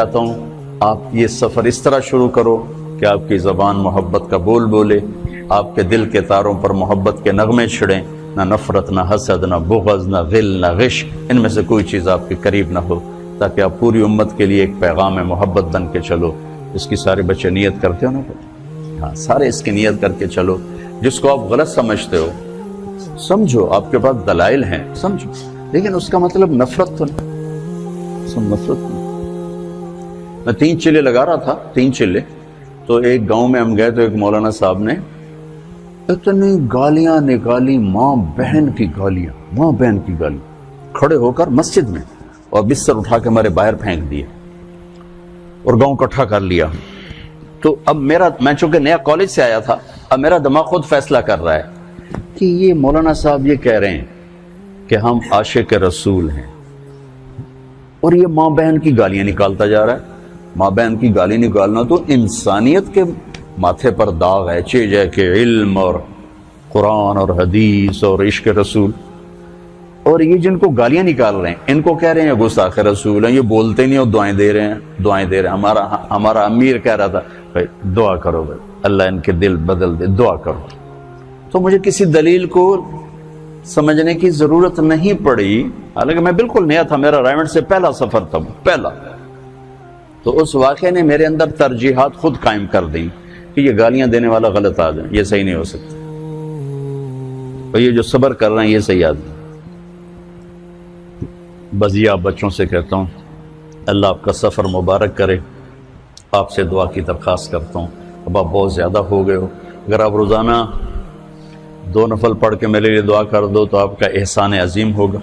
چاہتا ہوں آپ یہ سفر اس طرح شروع کرو کہ آپ کی زبان محبت کا بول بولے، آپ کے دل کے تاروں پر محبت کے نغمے چھڑیں، نہ نفرت، نہ حسد، نہ بغض، نہ غل، نہ غش، ان میں سے کوئی چیز آپ کے قریب نہ ہو، تاکہ آپ پوری امت کے لیے ایک پیغام محبت بن کے چلو۔ اس کی سارے بچے نیت کرتے ہو نا؟ ہاں، سارے اس کی نیت کر کے چلو۔ جس کو آپ غلط سمجھتے ہو سمجھو، آپ کے پاس دلائل ہیں، سمجھو، لیکن اس کا مطلب نفرت تو نہیں، نفرت نہیں۔ میں 3 چلے لگا رہا تھا، 3 چلے، تو ایک گاؤں میں ہم گئے تو ایک مولانا صاحب نے اتنی گالیاں نکالی، ماں بہن کی گالیاں، ماں بہن کی گالی، کھڑے ہو کر مسجد میں، اور بستر اٹھا کے ہمارے باہر پھینک دیا اور گاؤں اکٹھا کر لیا۔ تو اب میں چونکہ نیا کالج سے آیا تھا، اب میرا دماغ خود فیصلہ کر رہا ہے کہ یہ مولانا صاحب یہ کہہ رہے ہیں کہ ہم عاشق رسول ہیں، اور یہ ماں بہن کی گالیاں نکالتا جا رہا ہے۔ ماں بہن کی گالی نکالنا تو انسانیت کے ماتھے پر داغ ہے، چیز ہے کہ علم اور قرآن اور حدیث اور عشق رسول، اور یہ جن کو گالیاں نکال رہے ہیں ان کو کہہ رہے ہیں گستاخ رسول ہیں، یہ بولتے نہیں اور دعائیں دے رہے ہیں، دعائیں دے رہے ہیں۔ ہمارا امیر کہہ رہا تھا بھائی دعا کرو، بھائی اللہ ان کے دل بدل دے، دعا کرو۔ تو مجھے کسی دلیل کو سمجھنے کی ضرورت نہیں پڑی، حالانکہ میں بالکل نیا تھا، میرا رائمنڈ سے پہلا سفر تھا، پہلا۔ تو اس واقعے نے میرے اندر ترجیحات خود قائم کر دی کہ یہ گالیاں دینے والا غلط آدمی، یہ صحیح نہیں ہو سکتا، اور یہ جو صبر کر رہے ہیں یہ صحیح آدمی۔ بس یہ آپ بچوں سے کہتا ہوں، اللہ آپ کا سفر مبارک کرے۔ آپ سے دعا کی درخواست کرتا ہوں، اب آپ بہت زیادہ ہو گئے ہو، اگر آپ روزانہ 2 نفل پڑھ کے میرے لیے دعا کر دو تو آپ کا احسان عظیم ہوگا۔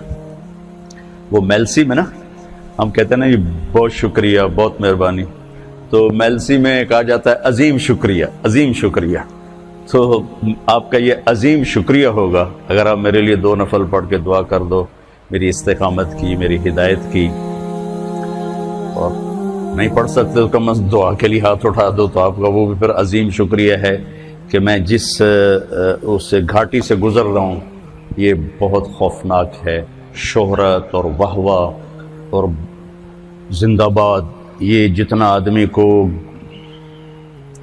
وہ میلسی میں نا ہم کہتے ہیں نا یہ بہت شکریہ، بہت مہربانی، تو میلسی میں کہا جاتا ہے عظیم شکریہ، عظیم شکریہ۔ تو آپ کا یہ عظیم شکریہ ہوگا اگر آپ میرے لیے 2 نفل پڑھ کے دعا کر دو، میری استقامت کی، میری ہدایت کی۔ اور نہیں پڑھ سکتے تو کم از کم دعا کے لیے ہاتھ اٹھا دو، تو آپ کا وہ بھی پھر عظیم شکریہ ہے کہ میں جس اس گھاٹی سے گزر رہا ہوں یہ بہت خوفناک ہے، شہرت اور واہ اور زندہ باد، یہ جتنا آدمی کو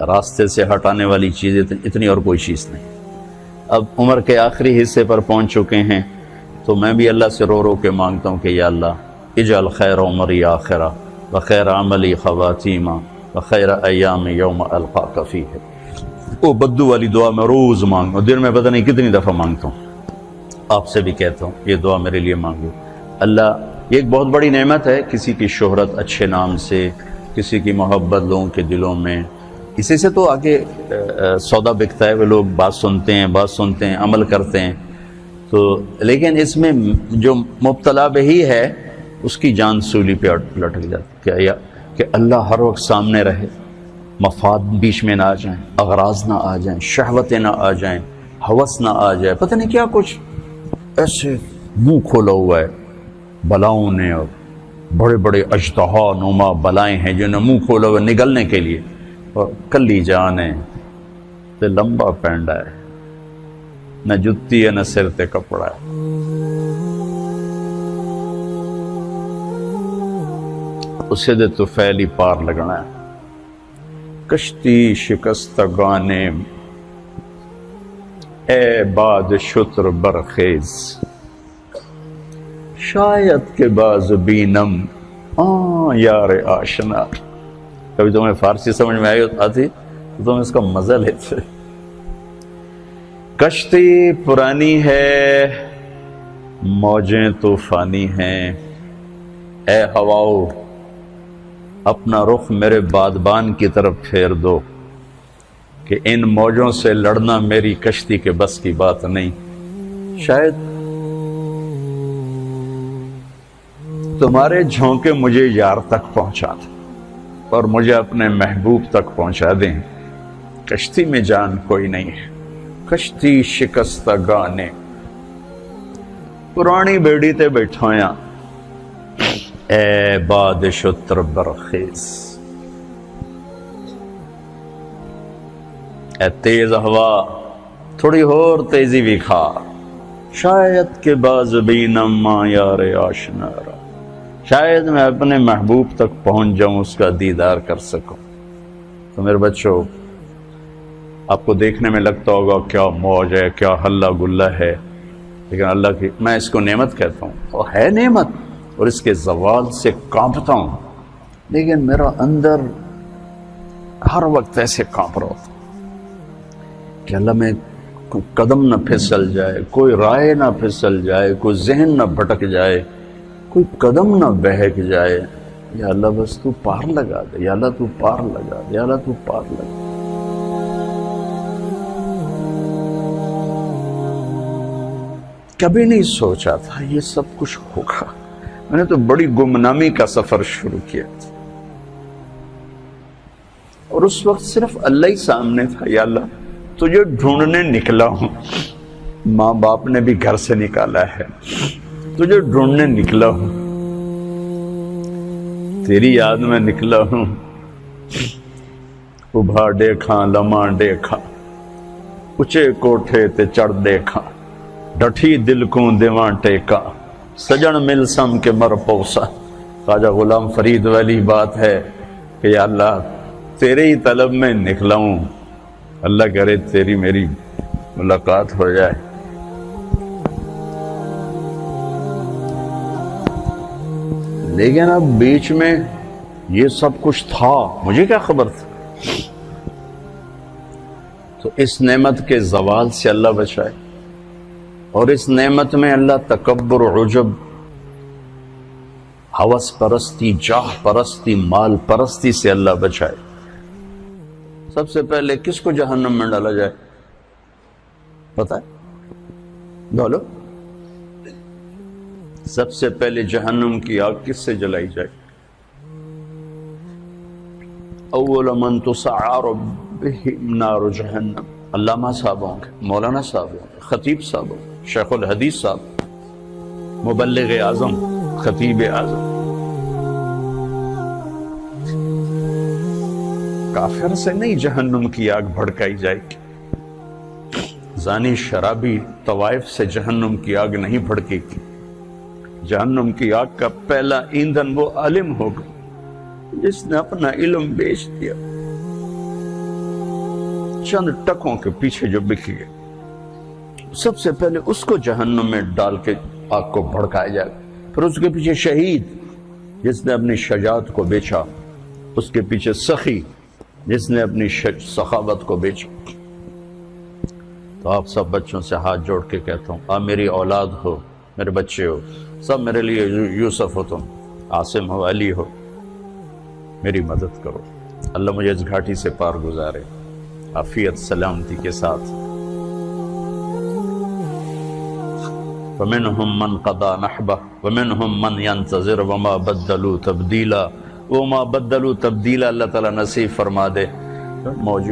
راستے سے ہٹانے والی چیز اتنی اور کوئی چیز نہیں۔ اب عمر کے آخری حصے پر پہنچ چکے ہیں، تو میں بھی اللہ سے رو رو کے مانگتا ہوں کہ یا اللہ اجعل خیر عمری آخرہ وخیر عملی خواتیمہ وخیر ایام یوم القاک فیہ۔ وہ بدو والی دعا میں روز مانگتا ہوں، دن میں پتہ نہیں کتنی دفعہ مانگتا ہوں، آپ سے بھی کہتا ہوں یہ دعا میرے لیے مانگو۔ اللہ، یہ ایک بہت بڑی نعمت ہے، کسی کی شہرت اچھے نام سے، کسی کی محبت لوگوں کے دلوں میں، اسی سے تو آگے سودا بکتا ہے، وہ لوگ بات سنتے ہیں، عمل کرتے ہیں۔ تو لیکن اس میں جو مبتلا بہی ہے اس کی جان سولی پہ لٹک جاتی ہے کہ اللہ ہر وقت سامنے رہے، مفاد بیچ میں نہ آ جائیں، اغراض نہ آ جائیں، شہوتیں نہ آ جائیں، ہوس نہ آ جائے، پتہ نہیں کیا کچھ ایسے منہ کھولا ہوا ہے بلاؤں نے، اور بڑے بڑے اژدہا نما بلائیں ہیں جنہیں منہ کھولا ہوا نگلنے کے لیے، اور کلی جان ہے تے لمبا پینڈا ہے، نہ جتی ہے نہ سر تے کپڑا ہے۔ اسے دے تو فیلی پار لگنا ہے، کشتی شکستگانے اے باد شتر برخیز، شاید کے باز بینم یار آشنا۔ کبھی تمہیں فارسی سمجھ میں آتی تو تم اس کا مزہ لیتے۔ کشتی پرانی ہے، موجیں طوفانی ہیں، اے ہواؤ اپنا رخ میرے بادبان کی طرف پھیر دو کہ ان موجوں سے لڑنا میری کشتی کے بس کی بات نہیں۔ شاید تمہارے جھونکے مجھے یار تک پہنچا دیں اور مجھے اپنے محبوب تک پہنچا دیں، کشتی میں جان کوئی نہیں ہے، کشتی شکستگانے پرانی بیڑی تے بیٹھویاں اے باد شتر برخیز، اے تیز ہوا تھوڑی اور تیزی بھی کھا، شاید کے باز بینم یار آشنا را، شاید میں اپنے محبوب تک پہنچ جاؤں، اس کا دیدار کر سکوں۔ تو میرے بچوں، آپ کو دیکھنے میں لگتا ہوگا کیا موج ہے، کیا ہلا گلا ہے، لیکن اللہ کی، میں اس کو نعمت کہتا ہوں، وہ ہے نعمت، اور اس کے زوال سے کانپتا ہوں، لیکن میرا اندر ہر وقت ایسے کانپ رہا ہوتا کہ اللہ میں کوئی قدم نہ پھسل جائے، کوئی رائے نہ پھسل جائے، کوئی ذہن نہ بھٹک جائے، کوئی قدم نہ بہک جائے۔ یا اللہ بس تو پار لگا دے، یا اللہ تو پار لگا دے، یا اللہ تو پار لگا دے۔ کبھی نہیں سوچا تھا یہ سب کچھ ہوگا، میں نے تو بڑی گمنامی کا سفر شروع کیا تھا، اور اس وقت صرف اللہ ہی سامنے تھا۔ یا اللہ تجھے ڈھونڈنے نکلا ہوں، ماں باپ نے بھی گھر سے نکالا ہے، تجھے ڈھونڈنے نکلا ہوں، تیری یاد میں نکلا ہوں، ابھا دیکھا لمحہ دیکھا، اچے کوٹھے تے چڑھ دیکھا، ڈٹھی دل کو دیواں ٹیکا، سجن مل سم کے مر پوسا۔ خواجہ غلام فرید والی بات ہے کہ یا اللہ تیرے ہی طلب میں نکلا ہوں، اللہ کرے تیری میری ملاقات ہو جائے۔ لیکن اب بیچ میں یہ سب کچھ تھا، مجھے کیا خبر تھا؟ تو اس نعمت کے زوال سے اللہ بچائے، اور اس نعمت میں اللہ تکبر، عجب، ہوس پرستی، جاہ پرستی، مال پرستی سے اللہ بچائے۔ سب سے پہلے کس کو جہنم میں ڈالا جائے پتہ ہے؟ بولو، سب سے پہلے جہنم کی آگ کس سے جلائی جائے؟ اول من تسعر بهم نار جہنم، علامہ صاحب ہوں گے، مولانا صاحب ہوں گے، خطیب صاحب ہوں گے، شیخ الحدیث صاحب، مبلغ اعظم، خطیب اعظم۔ کافر سے نہیں جہنم کی آگ بھڑکائی جائے گی، زانی شرابی طوائف سے جہنم کی آگ نہیں بھڑکے گی۔ جہنم کی آگ کا پہلا ایندھن وہ عالم ہوگا جس نے اپنا علم بیچ دیا، چند ٹکوں کے پیچھے جو بک گئے، سب سے پہلے اس کو جہنم میں ڈال کے آگ کو بھڑکایا جائے۔ پھر اس کے پیچھے شہید جس نے اپنی شجاعت کو بیچا، اس کے پیچھے سخی جس نے اپنی سخاوت کو بیچا۔ تو آپ سب بچوں سے ہاتھ جوڑ کے کہتا ہوں، آپ میری اولاد ہو، میرے بچے ہو، سب میرے لیے یوسف ہو، تم عاصم ہو، علی ہو، میری مدد کرو، اللہ مجھے اس گھاٹی سے پار گزارے عافیت سلامتی کے ساتھ۔ وَمِنْهُمْ مَنْ قَضَى نَحْبَهُ وَمِنْهُمْ مَنْ يَنْتَظِرُ وَمَا بَدَّلُوا تَبْدِيلًا، وَمَا بَدَّلُوا تَبْدِيلًا اللہ تعالیٰ نصیب فرما دے۔ موج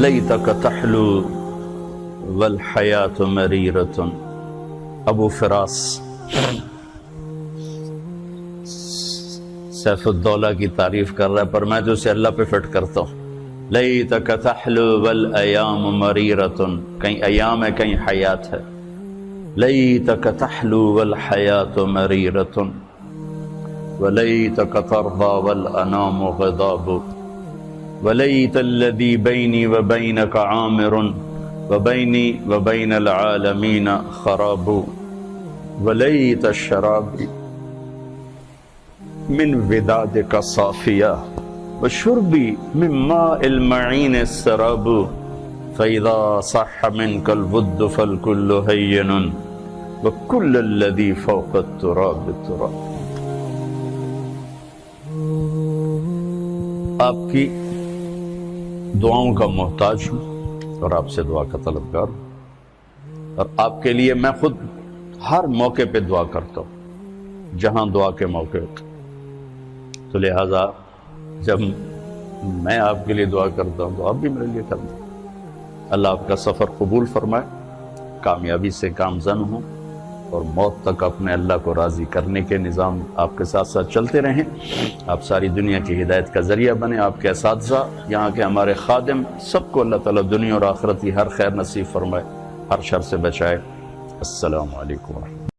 لَيْتَكَ تَحْلُو وَالْحَيَاةُ مَرِيرَةٌ، ابو فراس سیف الدولہ کی تعریف کر رہا ہے، پر میں تو اسے اللہ پہ فٹ کرتا ہوں۔ لَيْتَكَ تَحْلُو وَالْأَيَامُ مَرِيرَةٌ، کہیں ایام ہے کہیں حیات ہے۔ لَيْتَكَ تَحْلُو وَالْحَيَاةُ مَرِيرَةٌ وَلَيْتَكَ تَرْضَى وَالْأَنَامُ غِضَابُ، وَلَيْتَ الَّذِي بَيْنِي وَبَيْنَكَ عَامِرٌ وَبَيْنِي وَبَيْنَ الْعَالَمِينَ خَرَابُ، وَلَيْتَ الشَّرَابِ من ودادك صافية وشربي من ماء المعين السراب، فإذا صح منك الود فالكل هين وكل الذي فوق التراب التراب۔ آپ کی دعاؤں کا محتاج ہوں اور آپ سے دعا کا طلبگار ہوں، اور آپ کے لیے میں خود ہر موقع پہ دعا کرتا ہوں جہاں دعا کے موقع ہوتے، تو لہٰذا جب میں آپ کے لیے دعا کرتا ہوں تو آپ بھی میرے لیے کرنا۔ اللہ آپ کا سفر قبول فرمائے، کامیابی سے گامزن ہوں، اور موت تک اپنے اللہ کو راضی کرنے کے نظام آپ کے ساتھ ساتھ چلتے رہیں۔ آپ ساری دنیا کی ہدایت کا ذریعہ بنیں، آپ کے اساتذہ، یہاں کے ہمارے خادم، سب کو اللہ تعالیٰ دنیا اور آخرت کی ہر خیر نصیب فرمائے، ہر شر سے بچائے۔ السلام علیکم ورحمۃ اللہ۔